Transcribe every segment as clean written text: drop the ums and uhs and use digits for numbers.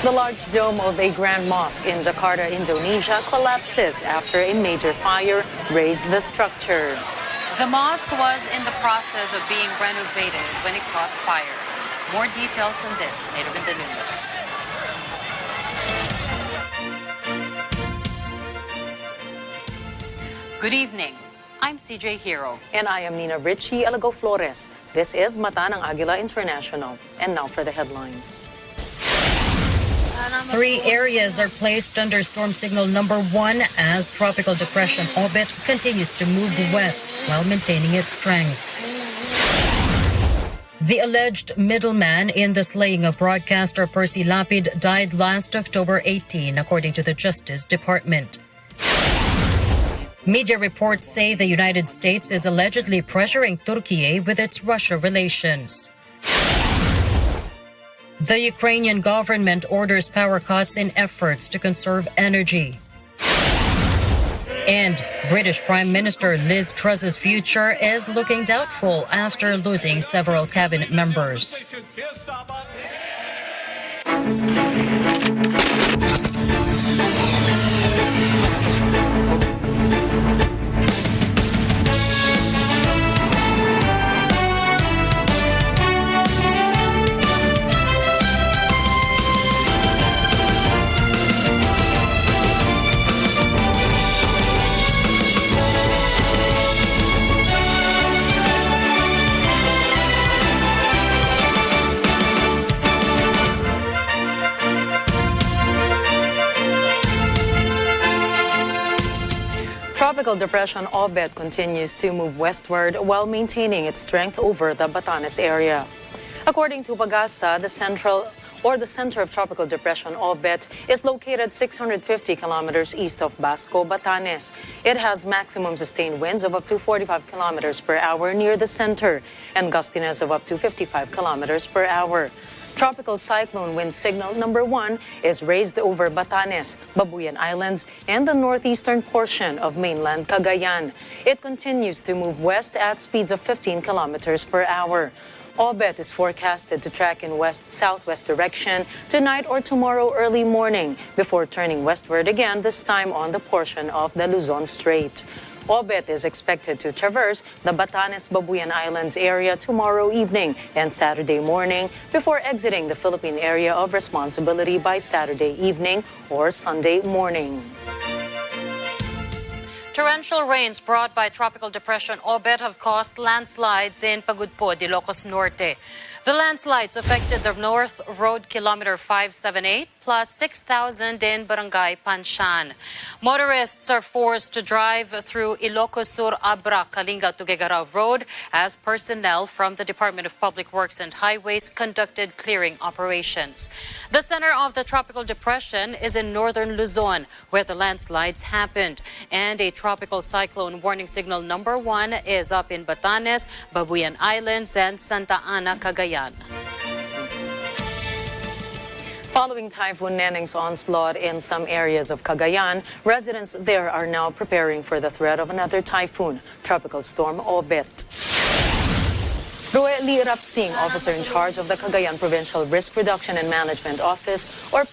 The large dome of a grand mosque in Jakarta, Indonesia collapses after a major fire razed the structure. The mosque was in the process of being renovated when it caught fire. More details on this later in the news. Good evening. I'm CJ Hero. And I am Nina Richie Alago Flores. This is Mata ng Agila International. And now for the headlines. 3 areas are placed under storm signal number 1 as tropical depression Obet continues to move west while maintaining its strength. The alleged middleman in the slaying of broadcaster Percy Lapid died last October 18, according to the Justice Department. Media reports say the United States is allegedly pressuring Turkey with its Russia relations. The Ukrainian government orders power cuts in efforts to conserve energy. And British Prime Minister Liz Truss's future is looking doubtful after losing several cabinet members. Tropical depression Obet continues to move westward while maintaining its strength over the Batanes area. According to Pagasa, the center of tropical depression Obet is located 650 kilometers east of Basco, Batanes. It has maximum sustained winds of up to 45 kilometers per hour near the center and gustiness of up to 55 kilometers per hour. Tropical cyclone wind signal number 1 is raised over Batanes, Babuyan Islands, and the northeastern portion of mainland Cagayan. It continues to move west at speeds of 15 kilometers per hour. Obet is forecasted to track in west-southwest direction tonight or tomorrow early morning before turning westward again, this time on the portion of the Luzon Strait. Obet is expected to traverse the Batanes-Babuyan Islands area tomorrow evening and Saturday morning before exiting the Philippine area of responsibility by Saturday evening or Sunday morning. Torrential rains brought by tropical depression Obet have caused landslides in Pagudpod, Ilocos Norte. The landslides affected the North Road Kilometer 578 plus 6,000 in Barangay Panshan. Motorists are forced to drive through Ilocos Sur Abra, Kalinga to Gegaraw Road as personnel from the Department of Public Works and Highways conducted clearing operations. The center of the tropical depression is in northern Luzon, where the landslides happened, and a tropical cyclone warning signal number 1 is up in Batanes, Babuyan Islands, and Santa Ana, Cagayan. Following Typhoon Neneng's onslaught in some areas of Cagayan, residents there are now preparing for the threat of another typhoon, Tropical Storm Obet. Roeli Rapsing, officer in charge of the Cagayan Provincial Risk Reduction and Management Office, or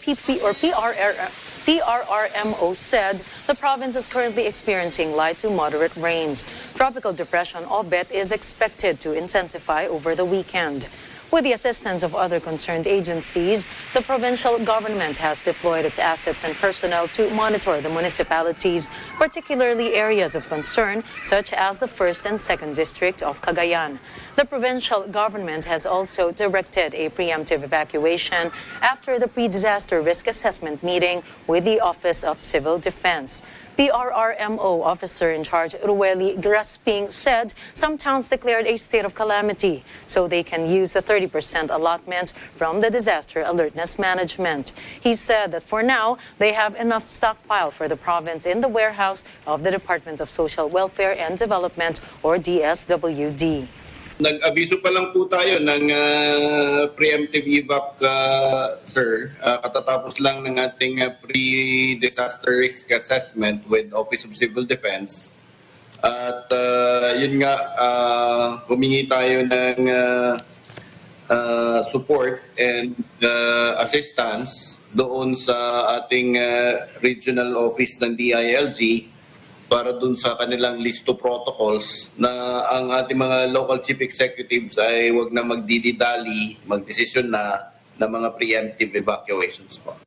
PRRMO, said the province is currently experiencing light to moderate rains. Tropical depression Obet is expected to intensify over the weekend. With the assistance of other concerned agencies, the provincial government has deployed its assets and personnel to monitor the municipalities, particularly areas of concern such as the 1st and 2nd District of Cagayan. The provincial government has also directed a preemptive evacuation after the pre-disaster risk assessment meeting with the Office of Civil Defense. PRRMO officer in charge Roeli Grasping said some towns declared a state of calamity so they can use the 30% allotments from the disaster alertness management. He said that for now, they have enough stockpile for the province in the warehouse of the Department of Social Welfare and Development, or DSWD. Nag-abiso pa lang po tayo ng preemptive evac, sir. Katatapos lang ng ating pre-disaster risk assessment with Office of Civil Defense. At yun nga, humingi tayo ng support and assistance doon sa ating regional office ng DILG para doon sa kanilang list of protocols na ang ating mga local chief executives ay wag na magdididali, magdesisyon na ng mga preemptive evacuations po.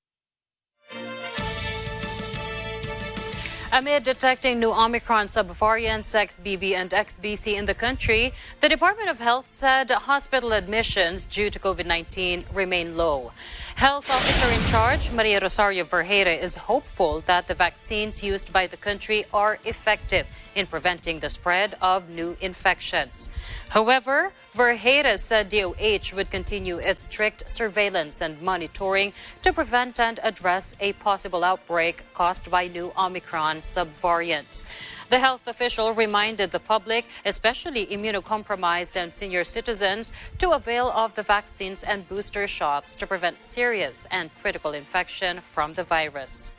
Amid detecting new Omicron subvariants XBB and XBC in the country, the Department of Health said hospital admissions due to COVID-19 remain low. Health Officer in charge, Maria Rosario Vergeire, is hopeful that the vaccines used by the country are effective in preventing the spread of new infections. However, Vergeire said DOH would continue its strict surveillance and monitoring to prevent and address a possible outbreak caused by new Omicron subvariants. The health official reminded the public, especially immunocompromised and senior citizens, to avail of the vaccines and booster shots to prevent serious and critical infection from the virus.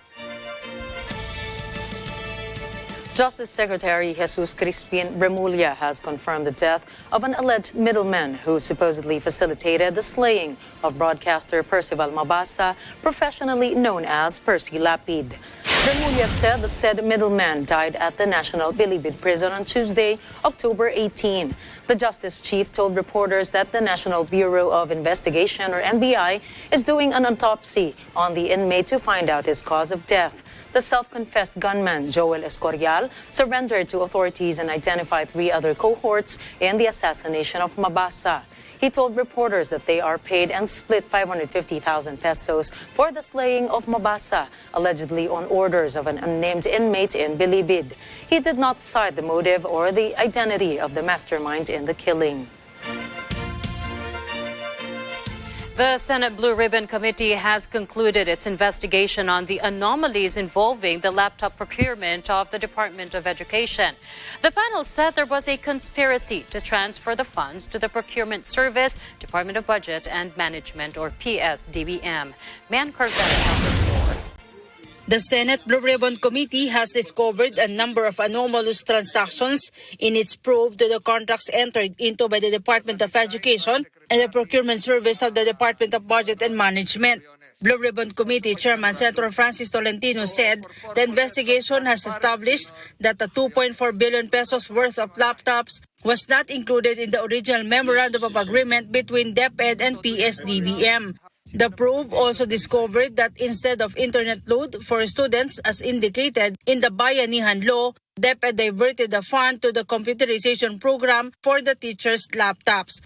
Justice Secretary Jesus Crispin Remulla has confirmed the death of an alleged middleman who supposedly facilitated the slaying of broadcaster Percival Mabasa, professionally known as Percy Lapid. Remulla said the said middleman died at the National Bilibid prison on Tuesday, October 18. The Justice Chief told reporters that the National Bureau of Investigation, or NBI, is doing an autopsy on the inmate to find out his cause of death. The self-confessed gunman, Joel Escorial, surrendered to authorities and identified 3 other cohorts in the assassination of Mabasa. He told reporters that they are paid and split 550,000 pesos for the slaying of Mabasa, allegedly on orders of an unnamed inmate in Bilibid. He did not cite the motive or the identity of the mastermind in the killing. The Senate Blue Ribbon Committee has concluded its investigation on the anomalies involving the laptop procurement of the Department of Education. The panel said there was a conspiracy to transfer the funds to the Procurement Service, Department of Budget and Management, or PSDBM. Man Carvera tells us more. The Senate Blue Ribbon Committee has discovered a number of anomalous transactions in its probe to the contracts entered into by the Department of Education and the Procurement Service of the Department of Budget and Management. Blue Ribbon Committee Chairman Senator Francis Tolentino said the investigation has established that the 2.4 billion pesos worth of laptops was not included in the original Memorandum of Agreement between DepEd and PSDBM. The probe also discovered that instead of internet load for students as indicated in the Bayanihan Law, DepEd diverted the fund to the computerization program for the teachers' laptops.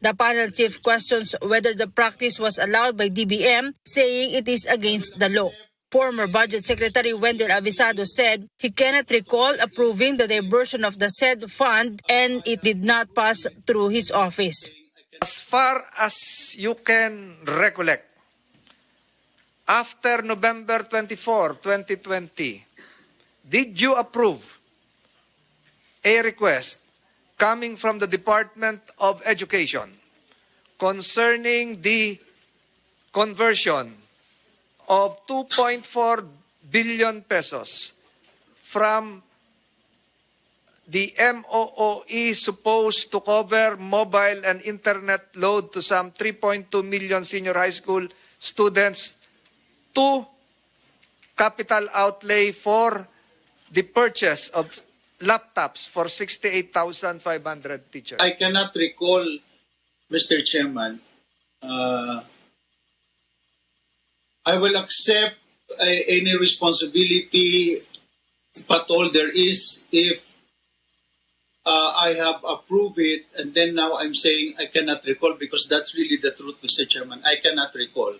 The panel chief questions whether the practice was allowed by DBM, saying it is against the law. Former Budget Secretary Wendell Avisado said he cannot recall approving the diversion of the said fund and it did not pass through his office. As far as you can recollect, after November 24, 2020, did you approve a request coming from the Department of Education concerning the conversion of 2.4 billion pesos from the MOOE supposed to cover mobile and internet load to some 3.2 million senior high school students to capital outlay for the purchase of laptops for 68,500 teachers? I cannot recall, Mr. Chairman. I will accept any responsibility, if at all there is, if I have approved it, and then now I'm saying I cannot recall, because that's really the truth, Mr. Chairman. I cannot recall.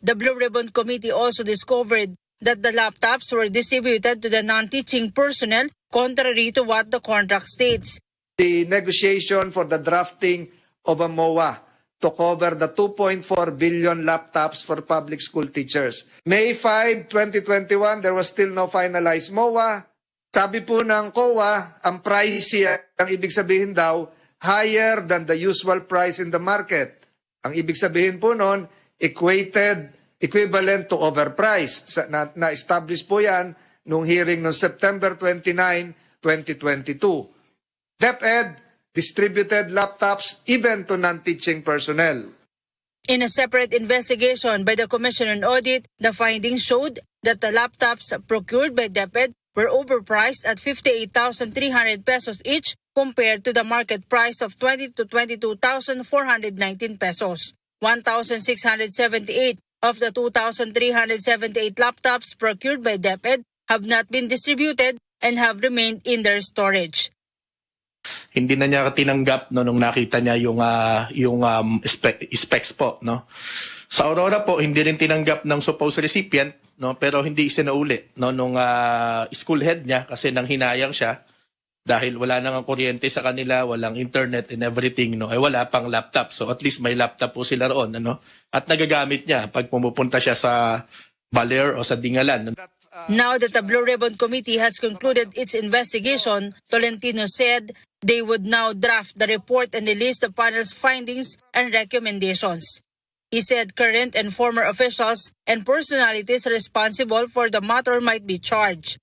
The Blue Ribbon Committee also discovered that the laptops were distributed to the non-teaching personnel, contrary to what the contract states. The negotiation for the drafting of a MOA to cover the 2.4 billion laptops for public school teachers. May 5, 2021, there was still no finalized MOA. Sabi po ng COA, ang price, ang ibig sabihin daw, higher than the usual price in the market. Ang ibig sabihin po nun, equivalent to overpriced. Na-establish po yan nung hearing noong September 29, 2022. DepEd distributed laptops even to non-teaching personnel. In a separate investigation by the Commission on Audit, the findings showed that the laptops procured by DepEd were overpriced at 58,300 pesos each compared to the market price of 20 to 22,419 pesos. 1,678 of the 2,378 laptops procured by DepEd have not been distributed and have remained in their storage. Hindi na niya tinanggap nung nakita niya yung specs po, no. Sa Aurora po hindi rin tinanggap ng supposed recipient, no, pero hindi isinauli nung school head niya kasi nang hinayang siya dahil wala nang kuryente sa kanila, walang internet and everything, no. Wala pang laptop. So at least may laptop po sila roon, ano. At nagagamit niya pag pumupunta siya sa Baler o sa Dingalan. Now that the Blue Ribbon Committee has concluded its investigation, Tolentino said they would now draft the report and release the panel's findings and recommendations. He said current and former officials and personalities responsible for the matter might be charged.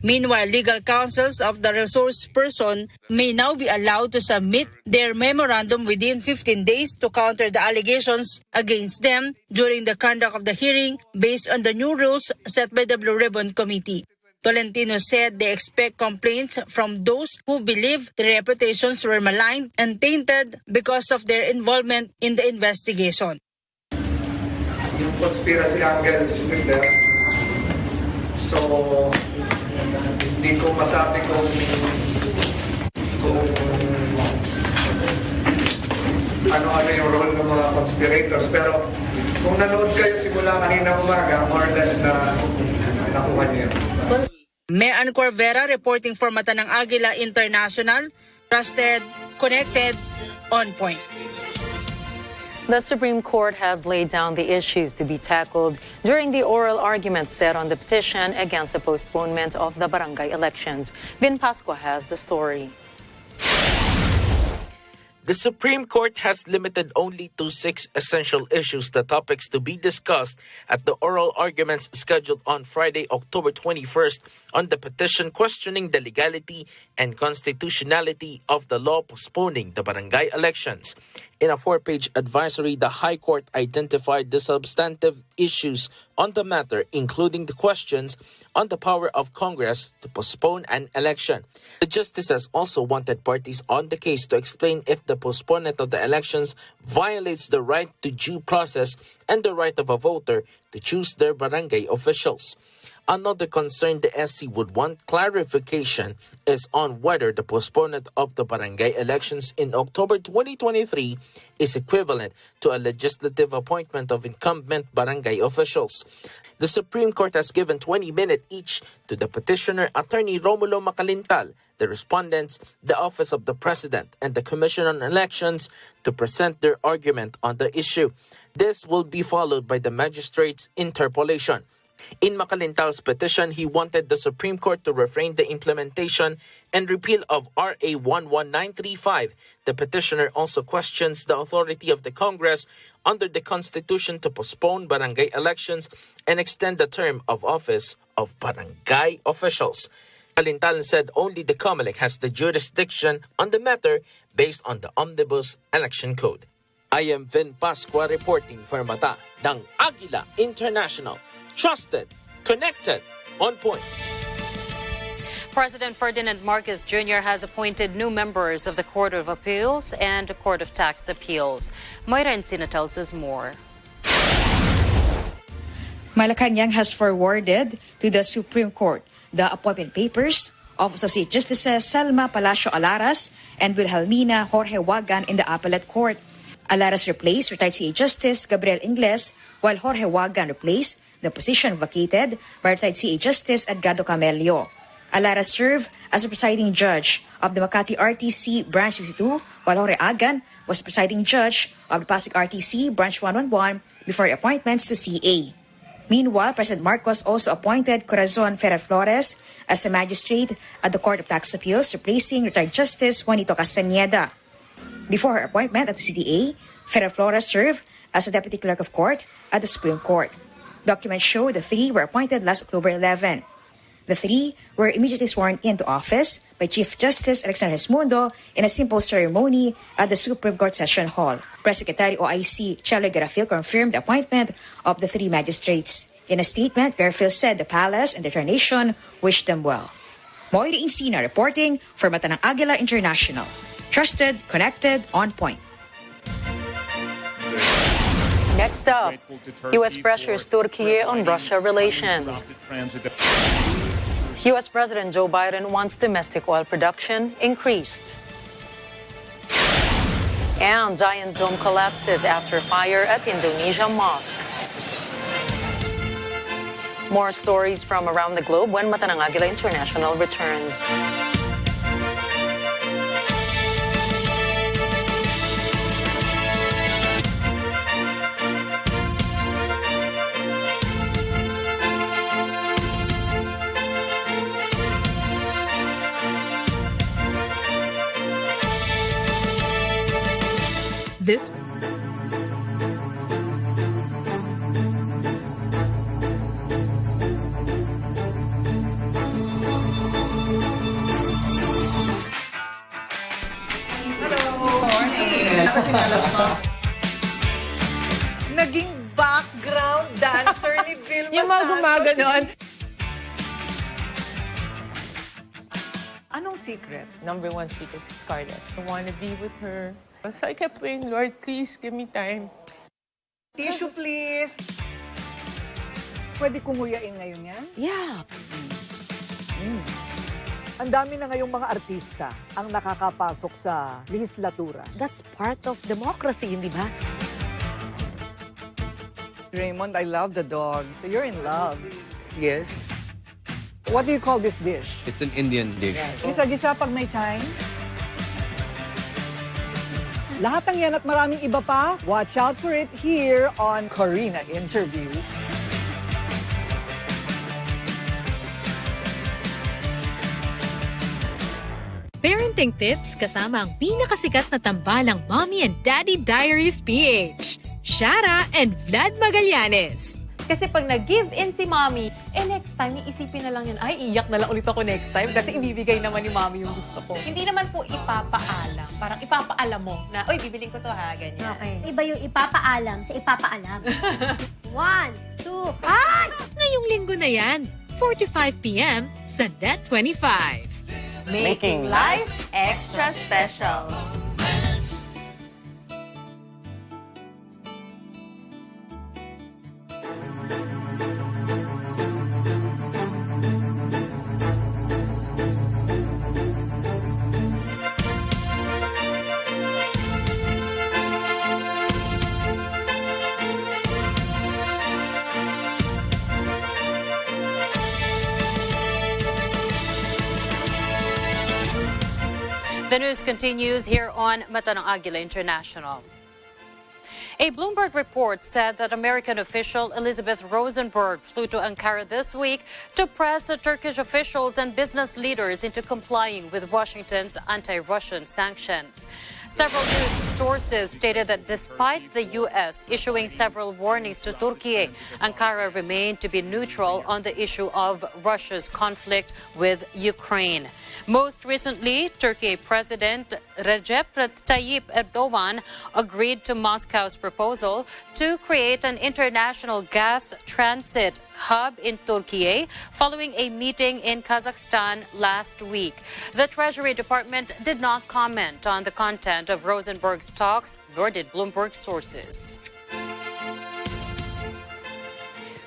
Meanwhile, legal counsels of the resource person may now be allowed to submit their memorandum within 15 days to counter the allegations against them during the conduct of the hearing based on the new rules set by the Blue Ribbon Committee. Tolentino said they expect complaints from those who believe their reputations were maligned and tainted because of their involvement in the investigation. Yung conspiracy angle is still there. So, hindi ko masabi kung ano-ano yung role ng mga conspirators. Pero kung nanood kayo simula kanina umaga, more or less na nakuha niyo. Mean Corvera reporting for Mata ng Agila International, trusted, connected, on point. The Supreme Court has laid down the issues to be tackled during the oral argument set on the petition against the postponement of the barangay elections. Vin Pascua has the story. The Supreme Court has limited only to 6 essential issues, the topics to be discussed at the oral arguments scheduled on Friday, October 21st on the petition questioning the legality and constitutionality of the law postponing the barangay elections. In a 4-page advisory, the High Court identified the substantive issues on the matter, including the questions on the power of Congress to postpone an election. The justices also wanted parties on the case to explain if the postponement of the elections violates the right to due process and the right of a voter to choose their barangay officials. Another concern the SC would want clarification is on whether the postponement of the barangay elections in October 2023 is equivalent to a legislative appointment of incumbent barangay officials. The Supreme Court has given 20 minutes each to the petitioner, Attorney Romulo Macalintal, the respondents, the Office of the President, and the Commission on Elections to present their argument on the issue. This will be followed by the magistrate's interpolation. In Macalintal's petition, he wanted the Supreme Court to refrain the implementation and repeal of RA 11935. The petitioner also questions the authority of the Congress under the Constitution to postpone barangay elections and extend the term of office of barangay officials. Macalintal said only the COMELEC has the jurisdiction on the matter based on the Omnibus Election Code. I am Vin Pascua reporting for Mata ng Agila International. Trusted, connected, on point. President Ferdinand Marcos Jr. has appointed new members of the Court of Appeals and the Court of Tax Appeals. Moira Encina tells us more. Malacanang has forwarded to the Supreme Court the appointment papers of Associate Justices Salma Palacio Alaras and Wilhelmina Jorge Wagan in the Appellate Court. Alaras replaced retired CA Justice Gabriel Ingles, while Jorge Wagan replaced the position vacated by retired CA Justice Edgardo Camelio. Alaras served as the presiding judge of the Makati RTC Branch 62, while Jorge Agan was presiding judge of the Pasig RTC Branch 111 before appointments to CA. Meanwhile, President Marcos also appointed Corazon Ferrer Flores as a magistrate at the Court of Tax Appeals, replacing retired Justice Juanito Castañeda. Before her appointment at the CTA, Ferrer Flores served as a Deputy Clerk of Court at the Supreme Court. Documents show the three were appointed last October 11. The three were immediately sworn into office by Chief Justice Alexander Gesmundo in a simple ceremony at the Supreme Court Session Hall. Press Secretary OIC Chelo Garafil confirmed the appointment of the three magistrates. In a statement, Garafil said the palace and the entire nation wished them well. Moira Encina reporting for Matanang Agila International. Trusted, connected, on point. Next up, U.S. pressures Turkey on Russia relations. U.S. President Joe Biden wants domestic oil production increased. And giant dome collapses after fire at Indonesia mosque. More stories from around the globe when Matanang Agila International returns. This Naging background dancer ni Vilma yung mga gumaganon. Anong secret? Number one secret is Scarlett. I want to be with her. So I kept praying, Lord, please give me time. Tissue, please. Pwede kong nguyain ngayon yan? Yeah. Ang dami na ngayong mga artista ang nakakapasok sa lehislatura. That's part of democracy, hindi ba? Raymond, I love the dog. So you're in love. Yes. What do you call this dish? It's an Indian dish. Gisa-gisa pag may time. Lahat ng yan at maraming iba pa, watch out for it here on Corina Interviews. Parenting tips kasama ang pinakasikat na tambalang Mommy and Daddy Diaries PH, Shara and Vlad Magallanes. Kasi pag nag-give in si Mommy, next time, iisipin na lang yan, ay, iyak na lang ulit ako next time kasi ibibigay naman ni Mommy yung gusto ko. Hindi naman po ipapaalam. Parang ipapaalam mo na, oy, bibiling ko to ha, ganyan. Okay. Iba yung ipapaalam sa ipapaalam. 1, 2, ay! Ngayong linggo na yan, 4 to 5 p.m. sa Net25. Making life extra special. The news continues here on Matanang Agila International. A Bloomberg report said that American official Elizabeth Rosenberg flew to Ankara this week to press Turkish officials and business leaders into complying with Washington's anti-Russian sanctions. Several news sources stated that despite the U.S. issuing several warnings to Turkey, Ankara remained to be neutral on the issue of Russia's conflict with Ukraine. Most recently, Turkey President Recep Tayyip Erdogan agreed to Moscow's proposal to create an international gas transit hub in Turkey following a meeting in Kazakhstan last week. The Treasury Department did not comment on the content of Rosenberg's talks, nor did Bloomberg sources.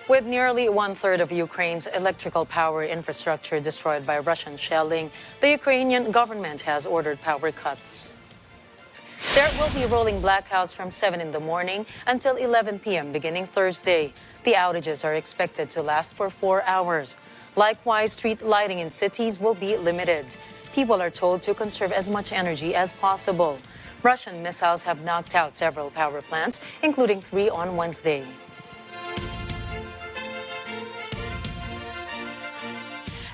With nearly one-third of Ukraine's electrical power infrastructure destroyed by Russian shelling, the Ukrainian government has ordered power cuts. There will be rolling blackouts from 7 in the morning until 11 p.m. beginning Thursday. The outages are expected to last for 4 hours. Likewise, street lighting in cities will be limited. People are told to conserve as much energy as possible. Russian missiles have knocked out several power plants, including 3 on Wednesday.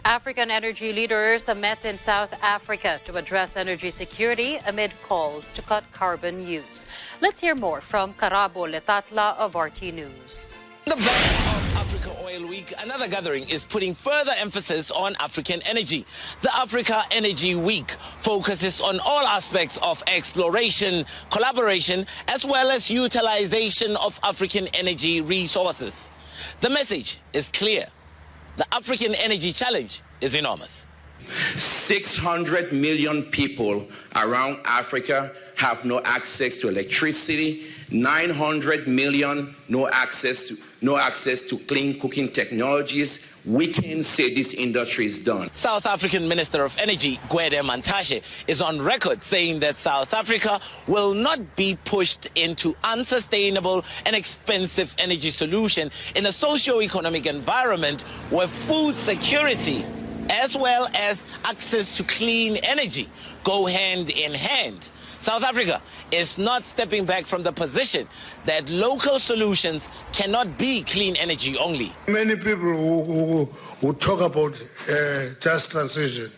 African energy leaders met in South Africa to address energy security amid calls to cut carbon use. Let's hear more from Karabo Letatla of RT News. The back of Africa Oil Week, another gathering is putting further emphasis on African energy. The Africa Energy Week focuses on all aspects of exploration, collaboration, as well as utilization of African energy resources. The message is clear. The African energy challenge is enormous. 600 million people around Africa have no access to electricity. 900 million no access to clean cooking technologies. We can say this industry is done. South African Minister of Energy, Gwede Mantashe, is on record saying that South Africa will not be pushed into unsustainable and expensive energy solution in a socio-economic environment where food security as well as access to clean energy go hand in hand. South Africa is not stepping back from the position that local solutions cannot be clean energy only. Many people who talk about just transition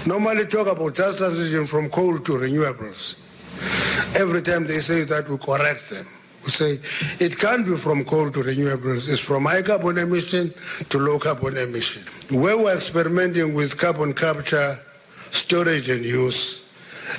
normally talk about just transition from coal to renewables. Every time they say that, we correct them. We say it can't be from coal to renewables. It's from high carbon emission to low carbon emission. Where we're experimenting with carbon capture, storage and use,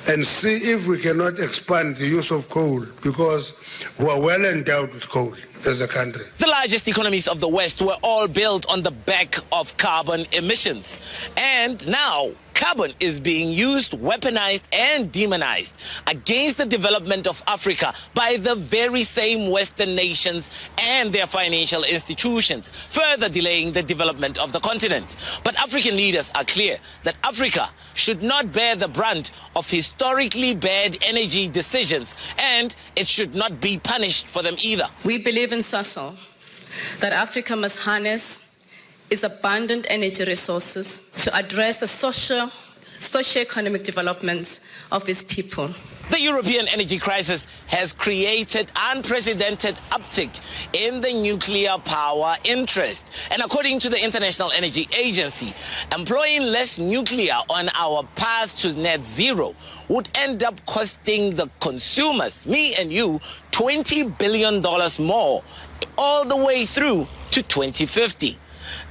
and see if we cannot expand the use of coal, because we are well endowed with coal as a country. The largest economies of the West were all built on the back of carbon emissions. And now carbon is being used, weaponized and demonized against the development of Africa by the very same Western nations and their financial institutions, further delaying the development of the continent. But African leaders are clear that Africa should not bear the brunt of historically bad energy decisions, and it should not be punished for them either. We believe in Sasol that Africa must harness its abundant energy resources to address the socio-economic developments of its people. The European energy crisis has created unprecedented uptick in the nuclear power interest. And according to the International Energy Agency, employing less nuclear on our path to net zero would end up costing the consumers, me and you, $20 billion more all the way through to 2050.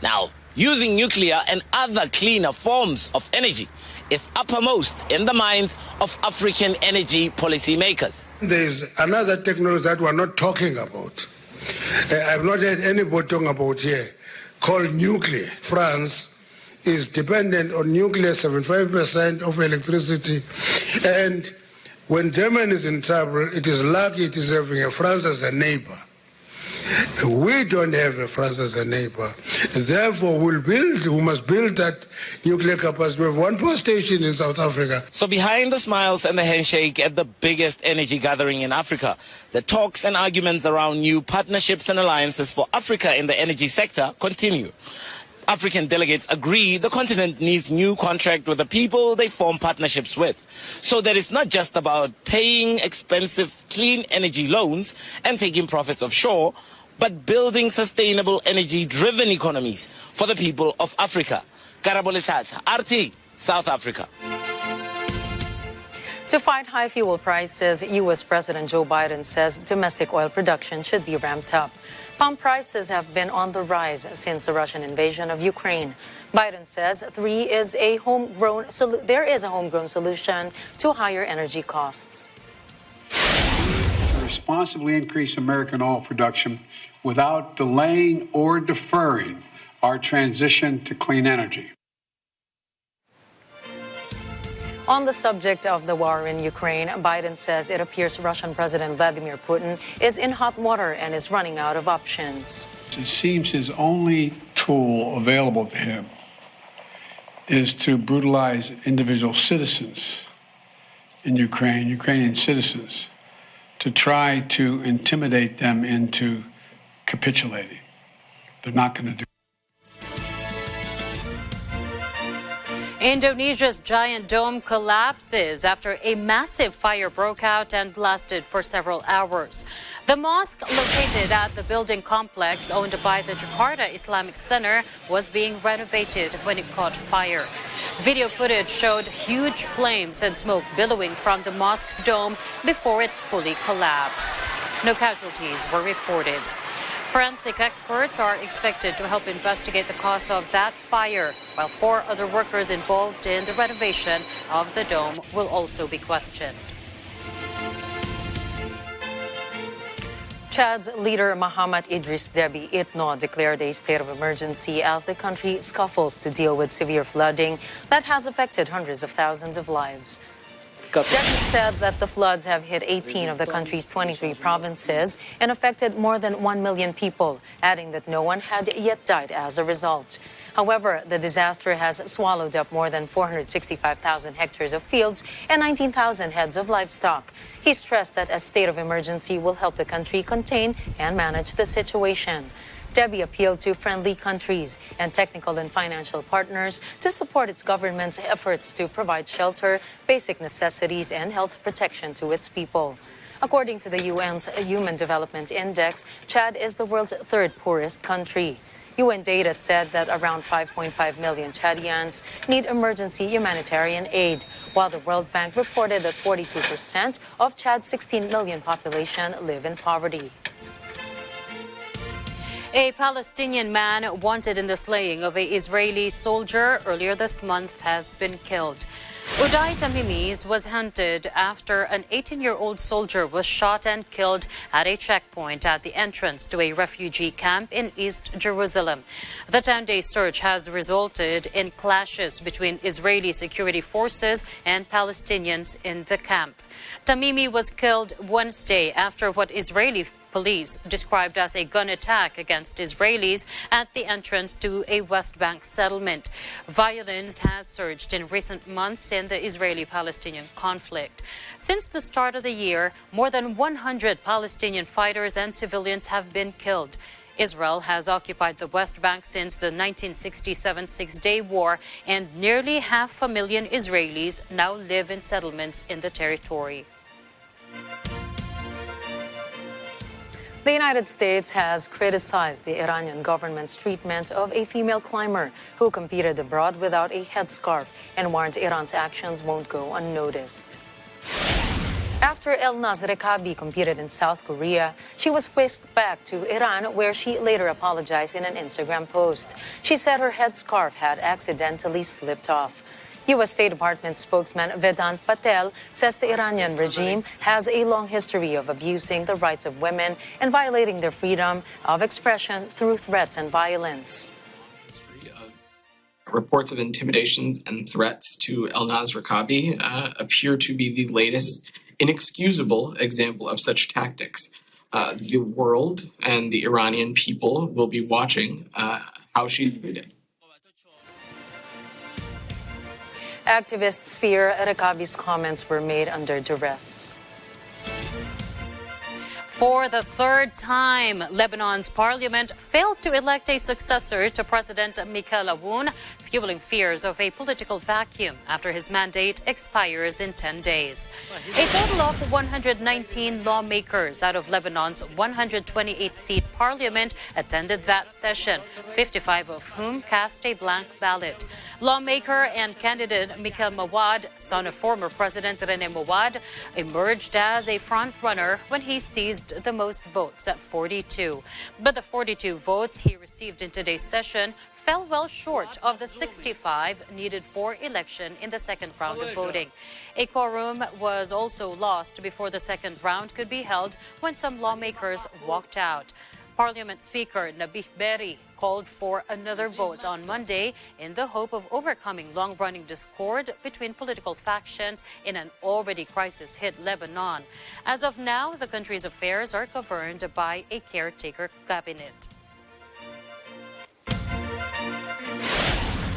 Now, using nuclear and other cleaner forms of energy is uppermost in the minds of African energy policymakers. There's another technology that we're not talking about. I've not heard anybody talking about here, called nuclear. France is dependent on nuclear, 75% of electricity. And when Germany is in trouble, it is lucky it is having France as a neighbor. We don't have France as a neighbor. Therefore, we must build that nuclear capacity. We have one power station in South Africa. So behind the smiles and the handshake at the biggest energy gathering in Africa, the talks and arguments around new partnerships and alliances for Africa in the energy sector continue. African delegates agree the continent needs new contract with the people they form partnerships with, so that it's not just about paying expensive clean energy loans and taking profits offshore, but building sustainable energy-driven economies for the people of Africa. Karaboletat, RT, South Africa. To fight high fuel prices, U.S. President Joe Biden says domestic oil production should be ramped up. Pump prices have been on the rise since the Russian invasion of Ukraine. Biden says there is a homegrown solution to higher energy costs. To responsibly increase American oil production without delaying or deferring our transition to clean energy. On the subject of the war in Ukraine, Biden says it appears Russian President Vladimir Putin is in hot water and is running out of options. It seems his only tool available to him is to brutalize individual citizens in Ukraine, Ukrainian citizens, to try to intimidate them into capitulating. They're not going to do it. Indonesia's giant dome collapses after a massive fire broke out and lasted for several hours. The mosque located at the building complex owned by the Jakarta Islamic Center was being renovated when it caught fire. Video footage showed huge flames and smoke billowing from the mosque's dome before it fully collapsed. No casualties were reported. Forensic experts are expected to help investigate the cause of that fire, while 4 other workers involved in the renovation of the dome will also be questioned. Chad's leader Mohamed Idris Deby Itno declared a state of emergency as the country scuffles to deal with severe flooding that has affected hundreds of thousands of lives. Deby said that the floods have hit 18 of the country's 23 provinces and affected more than 1 million people, adding that no one had yet died as a result. However, the disaster has swallowed up more than 465,000 hectares of fields and 19,000 heads of livestock. He stressed that a state of emergency will help the country contain and manage the situation. Deby appealed to friendly countries and technical and financial partners to support its government's efforts to provide shelter, basic necessities, and health protection to its people. According to the UN's Human Development Index, Chad is the world's 3rd poorest country. UN data said that around 5.5 million Chadians need emergency humanitarian aid, while the World Bank reported that 42% of Chad's 16 million population live in poverty. A Palestinian man wanted in the slaying of an Israeli soldier earlier this month has been killed. Uday Tamimi's was hunted after an 18-year-old soldier was shot and killed at a checkpoint at the entrance to a refugee camp in East Jerusalem. The 10-day search has resulted in clashes between Israeli security forces and Palestinians in the camp. Tamimi was killed Wednesday after what Israeli police described as a gun attack against Israelis at the entrance to a West Bank settlement. Violence has surged in recent months in the Israeli-Palestinian conflict. Since the start of the year, more than 100 Palestinian fighters and civilians have been killed. Israel has occupied the West Bank since the 1967 Six-Day War, and nearly 500,000 Israelis now live in settlements in the territory. The United States has criticized the Iranian government's treatment of a female climber who competed abroad without a headscarf and warned Iran's actions won't go unnoticed. After Elnaz Rekabi competed in South Korea, she was whisked back to Iran, where she later apologized in an Instagram post. She said her headscarf had accidentally slipped off. U.S. State Department spokesman Vedant Patel says the Iranian regime has a long history of abusing the rights of women and violating their freedom of expression through threats and violence. Reports of intimidations and threats to Elnaz Rekabi appear to be the latest inexcusable example of such tactics. The world and the Iranian people will be watching how she's treated. Activists fear Rekabi's comments were made under duress. For the 3rd time, Lebanon's parliament failed to elect a successor to President Michel Aoun, fueling fears of a political vacuum after his mandate expires in 10 days. A total of 119 lawmakers out of Lebanon's 128-seat parliament attended that session, 55 of whom cast a blank ballot. Lawmaker and candidate Michel Mawad, son of former President René Mawad, emerged as a front-runner when he seized the most votes at 42. But the 42 votes he received in today's session fell well short of the 65 needed for election in the second round of voting. A quorum was also lost before the second round could be held when some lawmakers walked out. Parliament Speaker Nabih Berri called for another vote on Monday in the hope of overcoming long-running discord between political factions in an already crisis-hit Lebanon. As of now, the country's affairs are governed by a caretaker cabinet.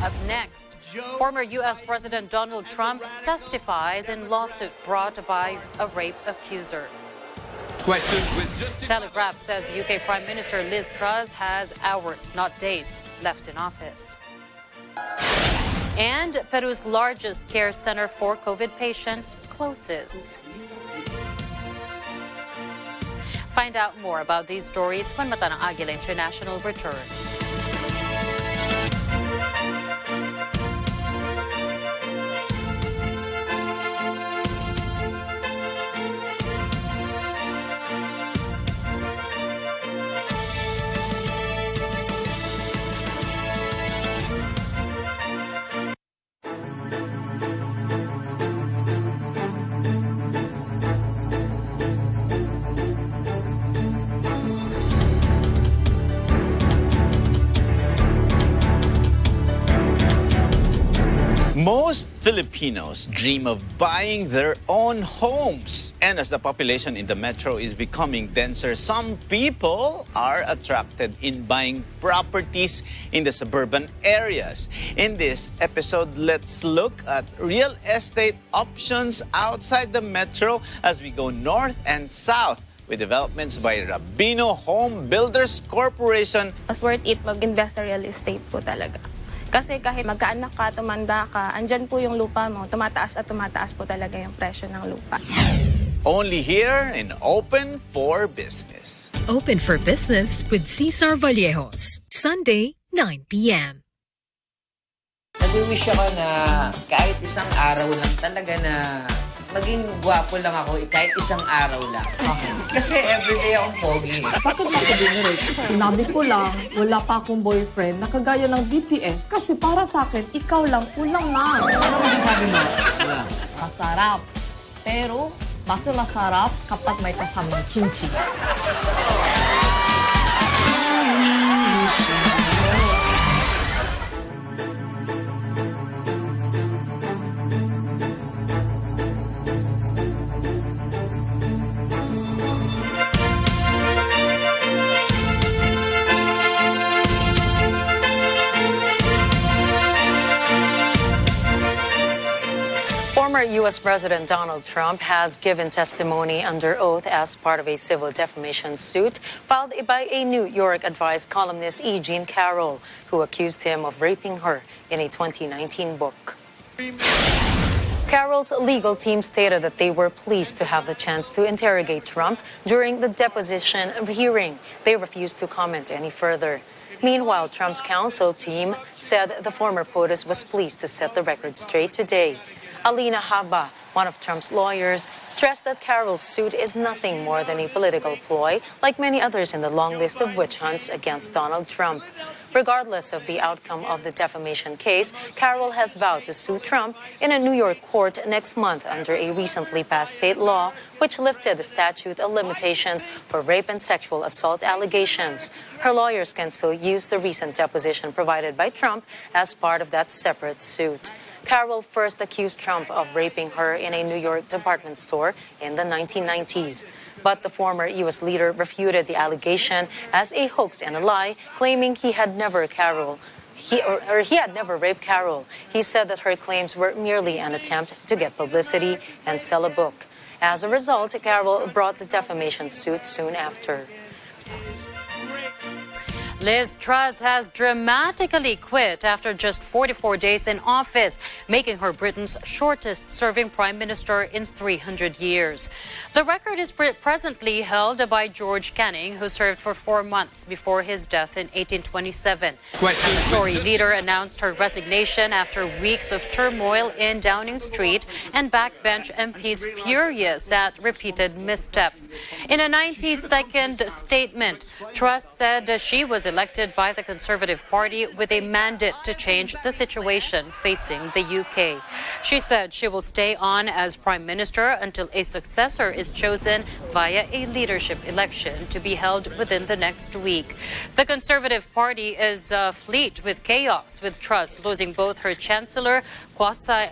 Up next, former U.S. President Donald Trump testifies in lawsuit brought by a rape accuser. Telegraph says UK Prime Minister Liz Truss has hours, not days, left in office. And Peru's largest care center for COVID patients closes. Find out more about these stories when Mata ng Agila International returns. Filipinos dream of buying their own homes. And as the population in the metro is becoming denser, some people are attracted in buying properties in the suburban areas. In this episode, let's look at real estate options outside the metro as we go north and south with developments by Rabino Home Builders Corporation. Mas worth it mag-invest sa real estate po talaga. Kasi kahit magkaanak ka, tumanda ka, andyan po yung lupa mo, tumataas at tumataas po talaga yung presyo ng lupa. Only here in Open for Business. Open for Business with Cesar Vallejos. Sunday, 9 p.m. Nag-wish ako na kahit isang araw lang talaga na maging gwapo lang ako kahit isang araw lang. Kasi everyday akong pogi. Bakit makabinerate? Sinabi ko lang, wala pa akong boyfriend na kagaya ng BTS. Kasi para sa akin, ikaw lang, kulang na. Ano masasabi mo? Masarap. Pero, mas masarap kapag may kasamang kimchi. Former U.S. President Donald Trump has given testimony under oath as part of a civil defamation suit filed by a New York-advised columnist E. Jean Carroll, who accused him of raping her in a 2019 book. Carroll's legal team stated that they were pleased to have the chance to interrogate Trump during the deposition hearing. They refused to comment any further. Meanwhile, Trump's counsel team said the former POTUS was pleased to set the record straight today. Alina Haba, one of Trump's lawyers, stressed that Carroll's suit is nothing more than a political ploy, like many others in the long list of witch hunts against Donald Trump. Regardless of the outcome of the defamation case, Carroll has vowed to sue Trump in a New York court next month under a recently passed state law which lifted the statute of limitations for rape and sexual assault allegations. Her lawyers can still use the recent deposition provided by Trump as part of that separate suit. Carroll first accused Trump of raping her in a New York department store in the 1990s. But the former U.S. leader refuted the allegation as a hoax and a lie, claiming he had never raped Carroll. He said that her claims were merely an attempt to get publicity and sell a book. As a result, Carroll brought the defamation suit soon after. Liz Truss has dramatically quit after just 44 days in office, making her Britain's shortest-serving prime minister in 300 years. The record is presently held by George Canning, who served for 4 months before his death in 1827. The Tory leader announced her resignation after weeks of turmoil in Downing Street and backbench MPs furious at repeated missteps. In a 90-second statement, Truss said she was elected by the Conservative Party with a mandate to change the situation facing the UK. She said she will stay on as Prime Minister until a successor is chosen via a leadership election to be held within the next week. The Conservative Party is fleet with chaos, with Truss losing both her Chancellor, Kwasi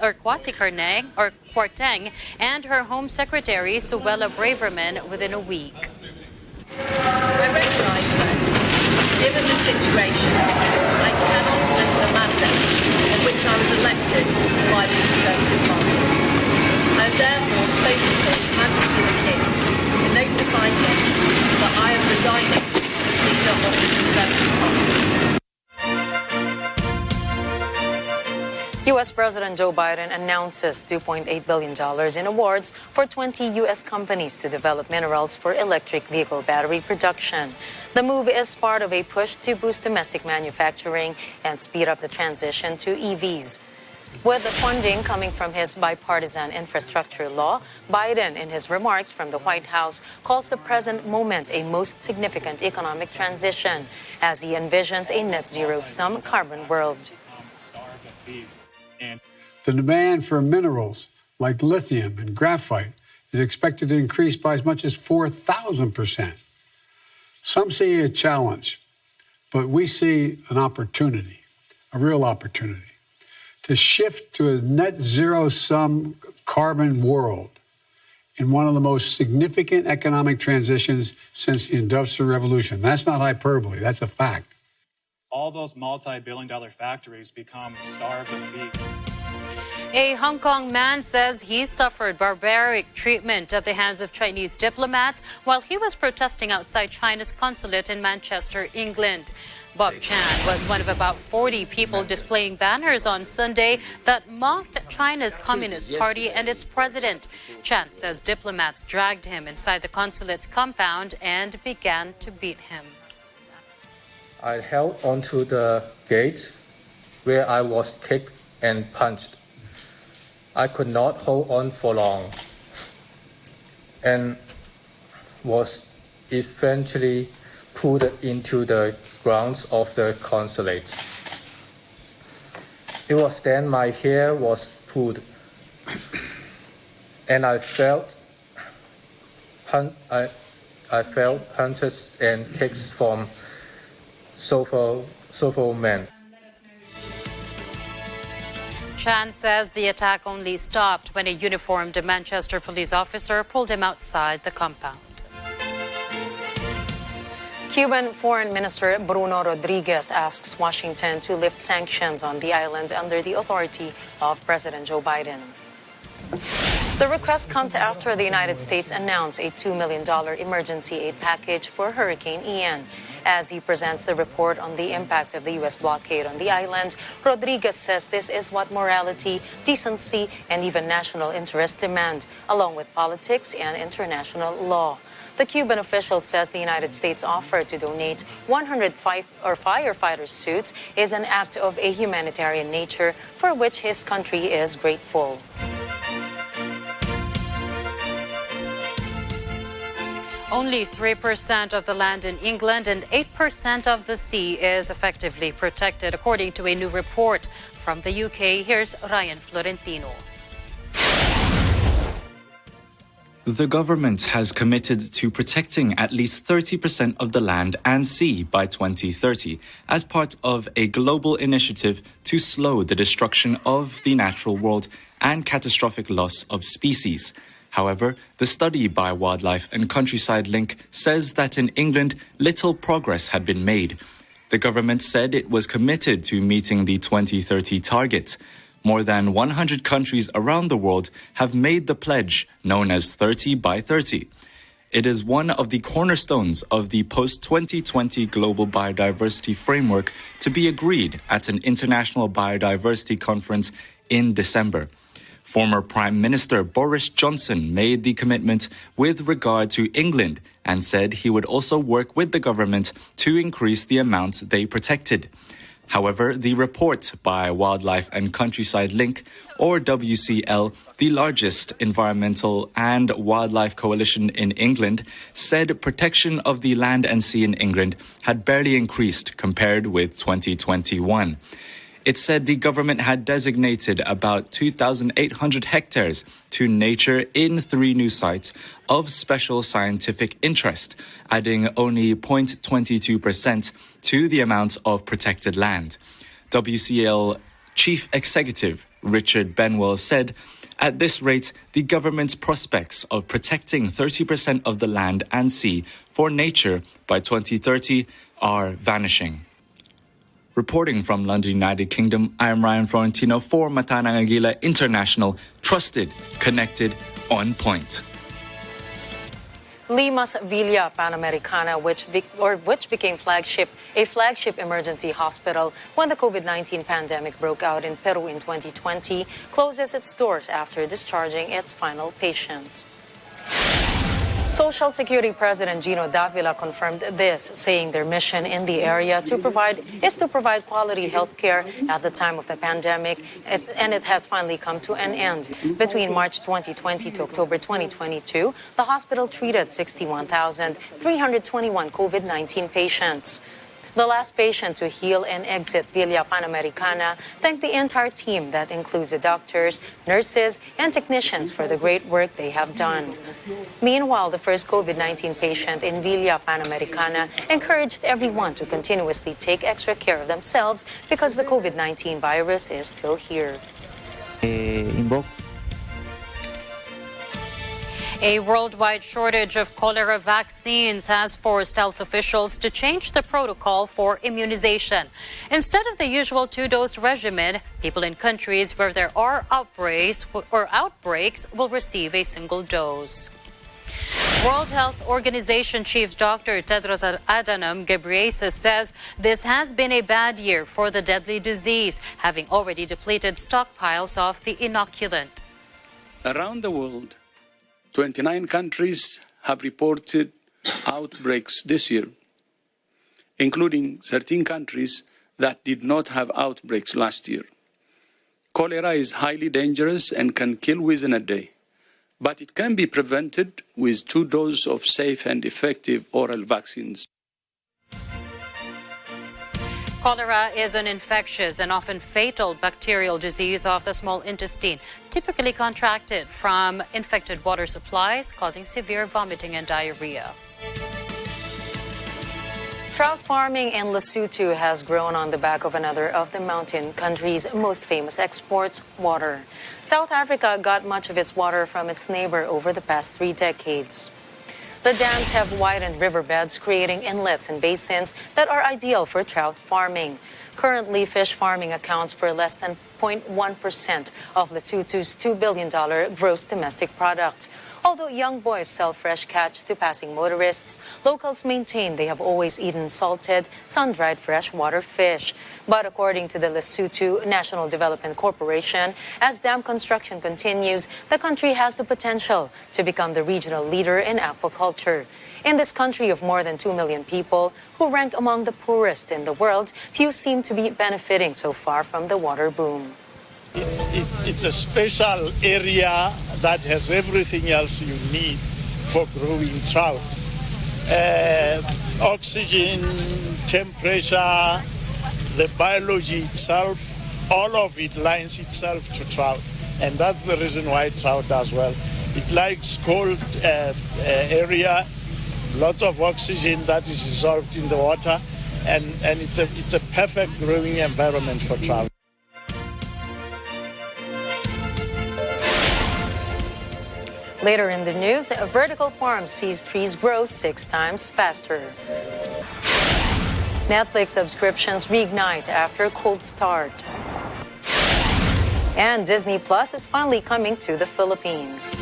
Kwarteng, and her Home Secretary, Suella Braverman, within a week. I recognise that, given the situation, I cannot lift the mandate on which I was elected by the Conservative Party. I have therefore spoken to His Majesty the King to notify him that I am resigning as leader of the Conservative Party. U.S. President Joe Biden announces $2.8 billion in awards for 20 U.S. companies to develop minerals for electric vehicle battery production. The move is part of a push to boost domestic manufacturing and speed up the transition to EVs. With the funding coming from his bipartisan infrastructure law, Biden, in his remarks from the White House, calls the present moment a most significant economic transition as he envisions a net zero-sum carbon world. The demand for minerals like lithium and graphite is expected to increase by as much as 4,000%. Some see a challenge, but we see an opportunity, a real opportunity, to shift to a net zero-sum carbon world in one of the most significant economic transitions since the Industrial Revolution. That's not hyperbole, that's a fact. All those multi-billion-dollar factories become starved of feed. A Hong Kong man says he suffered barbaric treatment at the hands of Chinese diplomats while he was protesting outside China's consulate in Manchester, England. Bob Chan was one of about 40 people displaying banners on Sunday that mocked China's Communist Party and its president. Chan says diplomats dragged him inside the consulate's compound and began to beat him. I held onto the gate where I was kicked and punched. I could not hold on for long and was eventually pulled into the grounds of the consulate. It was then my hair was pulled and I felt punches and kicks from several men. Chan says the attack only stopped when a uniformed Manchester police officer pulled him outside the compound. Cuban Foreign Minister Bruno Rodriguez asks Washington to lift sanctions on the island under the authority of President Joe Biden. The request comes after the United States announced a $2 million emergency aid package for Hurricane Ian. As he presents the report on the impact of the U.S. blockade on the island, Rodriguez says this is what morality, decency, and even national interest demand, along with politics and international law. The Cuban official says the United States offer to donate 100 firefighter suits is an act of a humanitarian nature for which his country is grateful. Only 3% of the land in England and 8% of the sea is effectively protected, according to a new report from the UK. Here's Ryan Florentino. The government has committed to protecting at least 30% of the land and sea by 2030 as part of a global initiative to slow the destruction of the natural world and catastrophic loss of species. However, the study by Wildlife and Countryside Link says that in England, little progress had been made. The government said it was committed to meeting the 2030 target. More than 100 countries around the world have made the pledge, known as 30 by 30. It is one of the cornerstones of the post-2020 Global Biodiversity Framework to be agreed at an international biodiversity conference in December. Former Prime Minister Boris Johnson made the commitment with regard to England and said he would also work with the government to increase the amount they protected. However, the report by Wildlife and Countryside Link, or WCL, the largest environmental and wildlife coalition in England, said protection of the land and sea in England had barely increased compared with 2021. It said the government had designated about 2,800 hectares to nature in 3 new sites of special scientific interest, adding only 0.22% to the amount of protected land. WCL Chief Executive Richard Benwell said, "At this rate, the government's prospects of protecting 30% of the land and sea for nature by 2030 are vanishing." Reporting from London, United Kingdom, I am Ryan Florentino for Matanang Agila International. Trusted, connected, on point. Lima's Villa Panamericana, which became a flagship emergency hospital when the COVID-19 pandemic broke out in Peru in 2020, closes its doors after discharging its final patient. Social Security President Gino Davila confirmed this, saying their mission in the area is to provide quality health care at the time of the pandemic, and it has finally come to an end. Between March 2020 to October 2022, the hospital treated 61,321 COVID-19 patients. The last patient to heal and exit Villa Panamericana thanked the entire team that includes the doctors, nurses, and technicians for the great work they have done. Meanwhile, the first COVID-19 patient in Villa Panamericana encouraged everyone to continuously take extra care of themselves because the COVID-19 virus is still here. A worldwide shortage of cholera vaccines has forced health officials to change the protocol for immunization. Instead of the usual 2-dose regimen, people in countries where there are outbreaks will receive a single dose. World Health Organization Chief Dr. Tedros Adhanom Ghebreyesus says this has been a bad year for the deadly disease, having already depleted stockpiles of the inoculant. Around the world, 29 countries have reported outbreaks this year, including 13 countries that did not have outbreaks last year. Cholera is highly dangerous and can kill within a day, but it can be prevented with 2 doses of safe and effective oral vaccines. Cholera is an infectious and often fatal bacterial disease of the small intestine, typically contracted from infected water supplies, causing severe vomiting and diarrhea. Trout farming in Lesotho has grown on the back of another of the mountain country's most famous exports, water. South Africa got much of its water from its neighbor over the past 3 decades. The dams have widened riverbeds, creating inlets and basins that are ideal for trout farming. Currently, fish farming accounts for less than 0.1% of Lesotho's $2 billion gross domestic product. Although young boys sell fresh catch to passing motorists, locals maintain they have always eaten salted, sun-dried freshwater fish. But according to the Lesotho National Development Corporation, as dam construction continues, the country has the potential to become the regional leader in aquaculture. In this country of more than 2 million people, who rank among the poorest in the world, few seem to be benefiting so far from the water boom. It's a special area that has everything else you need for growing trout. Oxygen, temperature, the biology itself, all of it lines itself to trout. And that's the reason why trout does well. It likes cold area, lots of oxygen that is dissolved in the water, and it's a perfect growing environment for trout. Later in the news, a vertical farm sees trees grow 6 times faster. Netflix subscriptions reignite after a cold start. And Disney Plus is finally coming to the Philippines.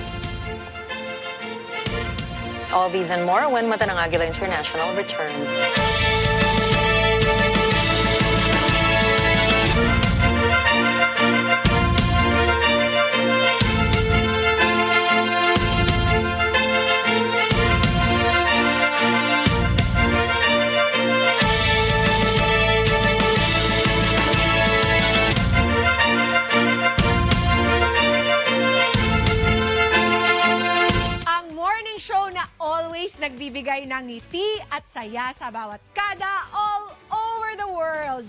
All these and more when Mata ng Agila International returns. Nagbibigay ng ngiti at saya sa bawat kada all over the world.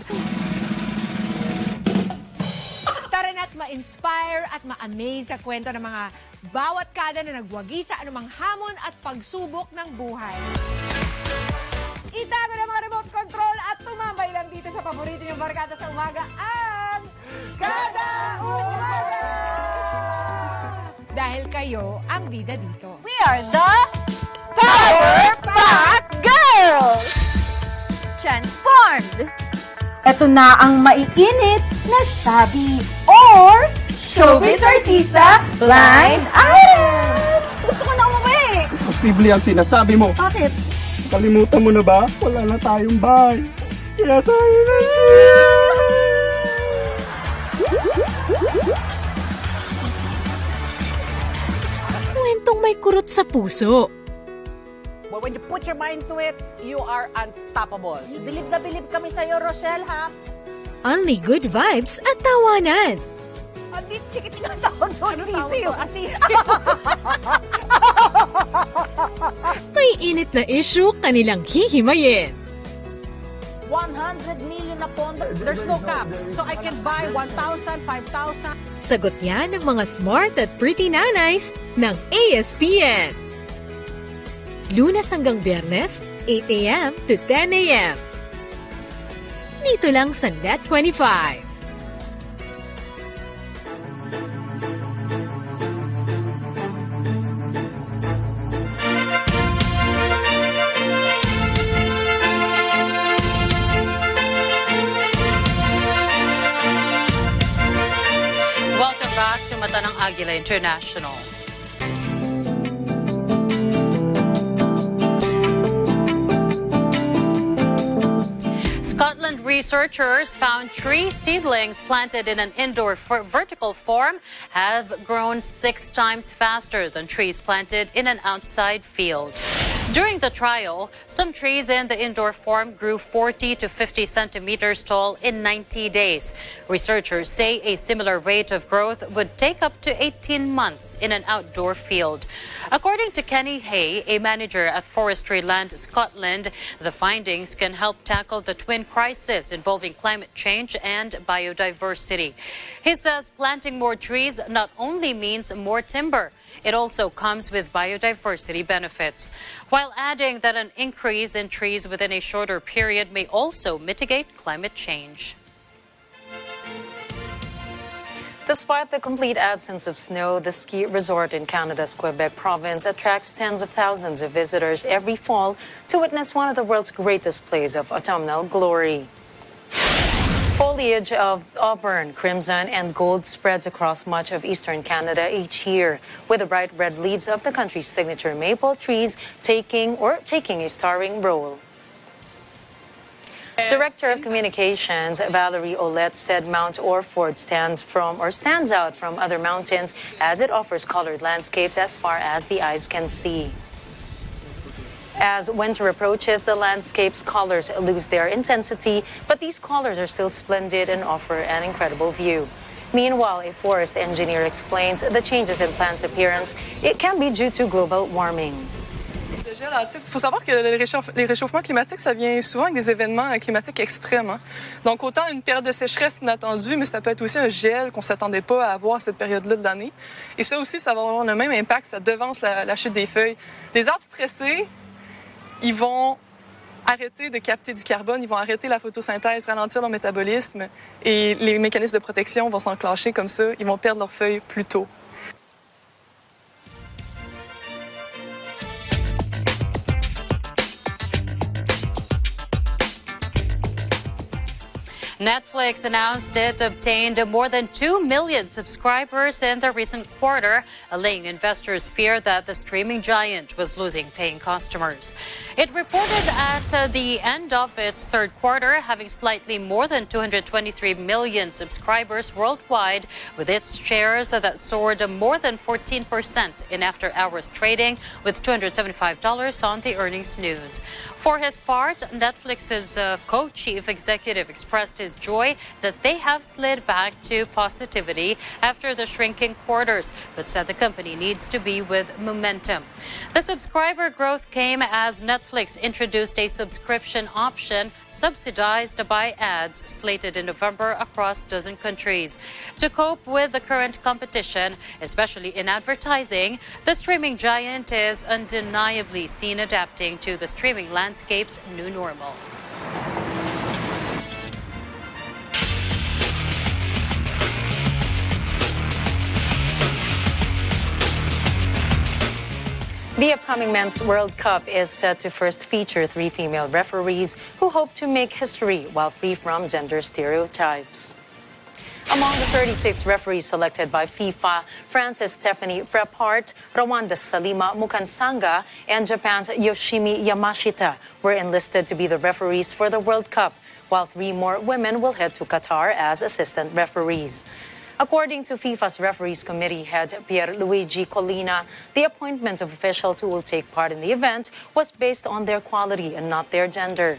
Tara na't ma-inspire at ma-amaze sa kwento ng mga bawat kada na nagwagi sa anumang hamon at pagsubok ng buhay. Itago na mga remote control at tumambay lang dito sa paborito niyong barkada sa umaga, ang Kada Umaga! Dahil kayo ang bida dito. We are the Power Pack Girls! Transformed! Ito na ang maiinit na sabi or showbiz artista blind item! Gusto ko na umuwi! Posible ang sinasabi mo. Bakit? Kalimutan mo na ba? Wala na tayong bahay. Kaya tayo na Kwentong may kurot sa puso. But when you put your mind to it, you are unstoppable. Bilib na bilib kami sa'yo, Rochelle, ha? Only good vibes at tawanan. Hindi, sige, tinatawag doon. Sisiw. May init na issue kanilang hihimayin. 100 million na pondo. There's no cap. So I can buy 1,000, 5,000. Sagot yan ng mga smart at pretty nanays ng ASPN. Lunes hanggang Biyernes, 8 a.m. to 10 a.m. Dito lang sa Net 25. Welcome back to Matanang Agila International. Scotland researchers found tree seedlings planted in an indoor vertical form have grown 6 times faster than trees planted in an outside field. During the trial, some trees in the indoor form grew 40 to 50 centimeters tall in 90 days. Researchers say a similar rate of growth would take up to 18 months in an outdoor field. According to Kenny Hay, a manager at Forestry Land Scotland, the findings can help tackle the twin crisis involving climate change and biodiversity. He says planting more trees not only means more timber, it also comes with biodiversity benefits, while adding that an increase in trees within a shorter period may also mitigate climate change. Despite the complete absence of snow, the ski resort in Canada's Quebec province attracts tens of thousands of visitors every fall to witness one of the world's great displays of autumnal glory. Foliage of auburn, crimson, and gold spreads across much of eastern Canada each year, with the bright red leaves of the country's signature maple trees taking a starring role. Director of Communications Valerie Ouellette said Mount Orford stands out from other mountains as it offers colored landscapes as far as the eyes can see. As winter approaches, the landscape's colors lose their intensity, but these colors are still splendid and offer an incredible view. Meanwhile, a forest engineer explains the changes in plants' appearance. It can be due to global warming. Il faut savoir que les réchauffements climatiques, ça vient souvent avec des événements climatiques extrêmes. Hein. Donc autant une période de sécheresse inattendue, mais ça peut être aussi un gel qu'on ne s'attendait pas à avoir cette période-là de l'année. Et ça aussi, ça va avoir le même impact, ça devance la chute des feuilles. Les arbres stressés, ils vont arrêter de capter du carbone, ils vont arrêter la photosynthèse, ralentir leur métabolisme et les mécanismes de protection vont s'enclencher comme ça, ils vont perdre leurs feuilles plus tôt. Netflix announced it obtained more than 2 million subscribers in the recent quarter, allaying investors' fear that the streaming giant was losing paying customers. It reported at the end of its third quarter having slightly more than 223 million subscribers worldwide, with its shares that soared more than 14% in after-hours trading, with $275 on the earnings news. For his part, Netflix's co-chief executive expressed his joy that they have slid back to positivity after the shrinking quarters, but said the company needs to be with momentum. The subscriber growth came as Netflix introduced a subscription option subsidized by ads slated in November across a dozen countries. To cope with the current competition, especially in advertising, the streaming giant is undeniably seen adapting to the streaming landscape's new normal. The upcoming Men's World Cup is set to first feature 3 female referees who hope to make history while free from gender stereotypes. Among the 36 referees selected by FIFA, France's Stephanie Frappart, Rwanda's Salima Mukansanga, and Japan's Yoshimi Yamashita were enlisted to be the referees for the World Cup, while 3 more women will head to Qatar as assistant referees. According to FIFA's Referees Committee head Pierluigi Collina, the appointment of officials who will take part in the event was based on their quality and not their gender.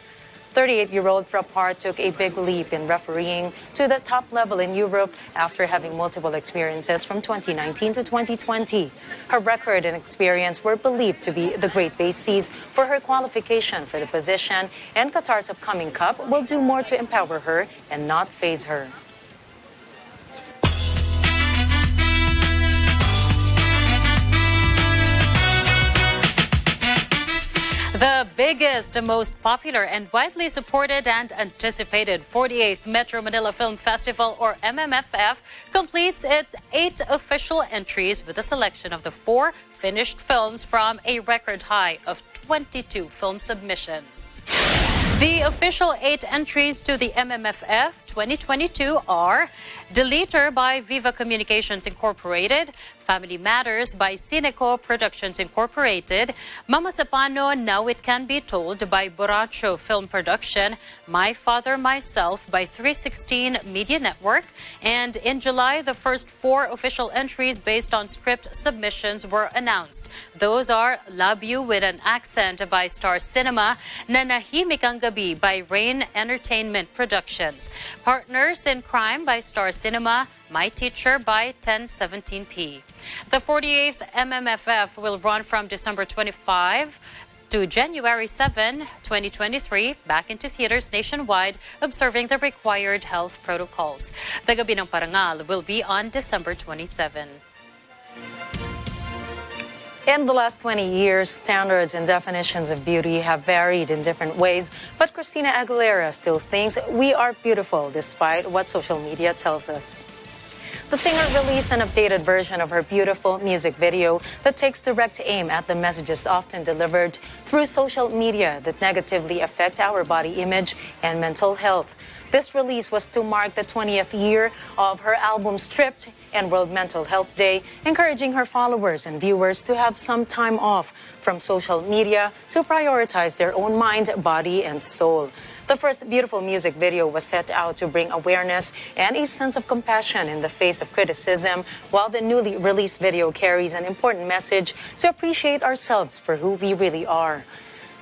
38-year-old Frappart took a big leap in refereeing to the top level in Europe after having multiple experiences from 2019 to 2020. Her record and experience were believed to be the great basis for her qualification for the position, and Qatar's upcoming cup will do more to empower her and not phase her. The biggest, most popular, and widely supported and anticipated 48th Metro Manila Film Festival, or MMFF, completes its 8 official entries with a selection of the 4 finished films from a record high of 22 film submissions. The official 8 entries to the MMFF 2022 are Deleter by Viva Communications Incorporated, Family Matters by Cineco Productions Incorporated, Mama Sapano, Now It Can Be Told by Borracho Film Production, My Father, Myself by 316 Media Network, and in July, the first 4 official entries based on script submissions were announced. Those are Love You with an Accent by Star Cinema, Nanahimik ang Gabi by Rain Entertainment Productions, Partners in Crime by Star Cinema, My Teacher by 1017p. The 48th MMFF will run from December 25 to January 7, 2023, back into theaters nationwide, observing the required health protocols. The Gabi ng Parangal will be on December 27. In the last 20 years, standards and definitions of beauty have varied in different ways, but Christina Aguilera still thinks we are beautiful despite what social media tells us. The singer released an updated version of her beautiful music video that takes direct aim at the messages often delivered through social media that negatively affect our body image and mental health. This release was to mark the 20th year of her album Stripped and World Mental Health Day, encouraging her followers and viewers to have some time off from social media to prioritize their own mind, body, and soul. The first beautiful music video was set out to bring awareness and a sense of compassion in the face of criticism, while the newly released video carries an important message to appreciate ourselves for who we really are.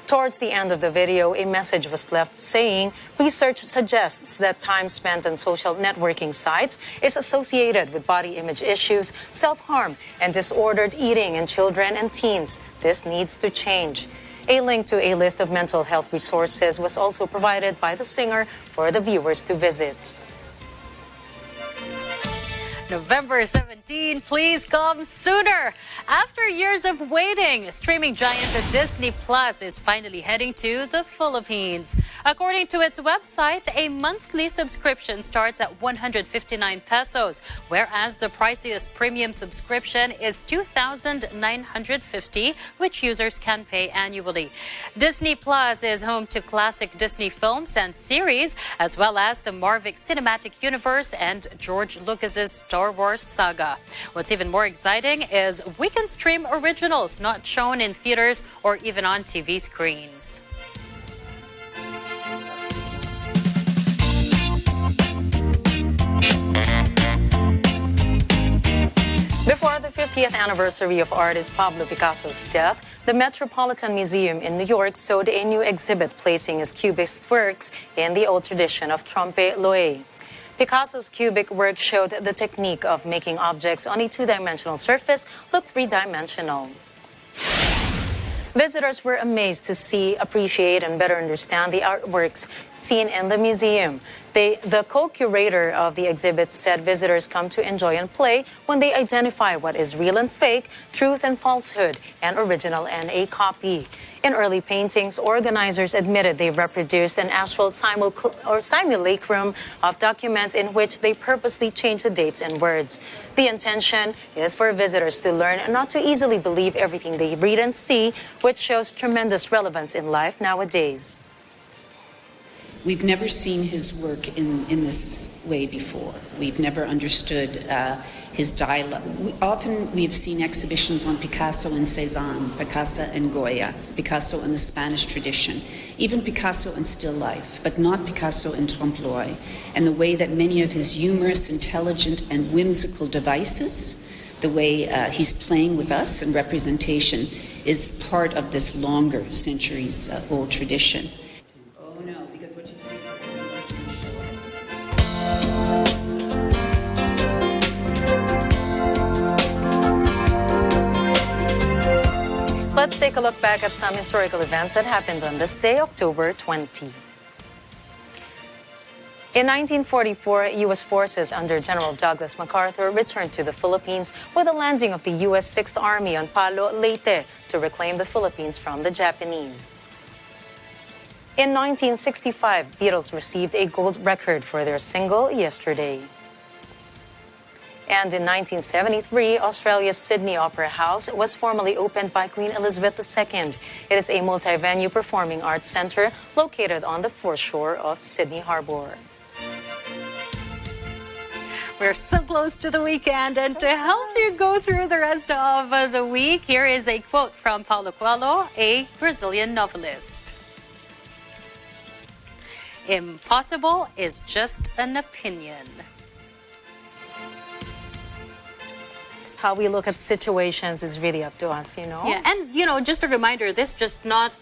Towards the end of the video, a message was left saying, research suggests that time spent on social networking sites is associated with body image issues, self-harm, and disordered eating in children and teens. This needs to change. A link to a list of mental health resources was also provided by the singer for the viewers to visit. November 17, please come sooner. After years of waiting, streaming giant Disney Plus is finally heading to the Philippines. According to its website, a monthly subscription starts at 159 pesos, whereas the priciest premium subscription is 2,950, which users can pay annually. Disney Plus is home to classic Disney films and series, as well as the Marvel Cinematic Universe and George Lucas's Star Wars saga. What's even more exciting is we can stream originals not shown in theaters or even on TV screens. Before the 50th anniversary of artist Pablo Picasso's death, the Metropolitan Museum in New York showed a new exhibit placing his cubist works in the old tradition of trompe-l'oeil. Picasso's cubic work showed the technique of making objects on a 2-dimensional surface look 3-dimensional. Visitors were amazed to see, appreciate, and better understand the artworks seen in the museum. The co-curator of the exhibit said visitors come to enjoy and play when they identify what is real and fake, truth and falsehood, and original and a copy. In early paintings, organizers admitted they reproduced an actual simulacrum of documents in which they purposely changed the dates and words. The intention is for visitors to learn not to easily believe everything they read and see, which shows tremendous relevance in life nowadays. We've never seen his work in this way before. We've never understood his dialogue. Often we've seen exhibitions on Picasso and Cézanne, Picasso and Goya, Picasso in the Spanish tradition, even Picasso in still life, but not Picasso in trompe-l'oeil. And the way that many of his humorous, intelligent, and whimsical devices, the way he's playing with us in representation, is part of this longer, centuries-old tradition. Oh no, because Let's take a look back at some historical events that happened on this day, October 20. In 1944, U.S. forces under General Douglas MacArthur returned to the Philippines with the landing of the U.S. 6th Army on Palo, Leyte to reclaim the Philippines from the Japanese. In 1965, Beatles received a gold record for their single, Yesterday. And in 1973, Australia's Sydney Opera House was formally opened by Queen Elizabeth II. It is a multi-venue performing arts center located on the foreshore of Sydney Harbour. We're so close to the weekend, and to help you go through the rest of the week, here is a quote from Paulo Coelho, a Brazilian novelist. Impossible is just an opinion. How we look at situations is really up to us, you know? Yeah, and just a reminder, this does not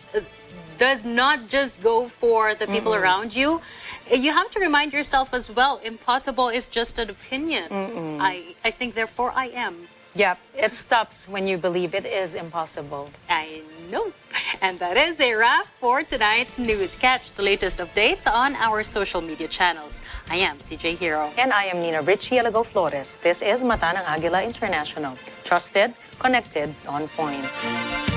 just go for the people around you. You have to remind yourself as well, impossible is just an opinion. I think, therefore, I am. Yeah, it stops when you believe it is impossible. I know. And that is a wrap for tonight's news. Catch the latest updates on our social media channels. I am CJ Hero. And I am Nina Richie Alago Flores. This is Mata ng Agila International. Trusted, connected, on point.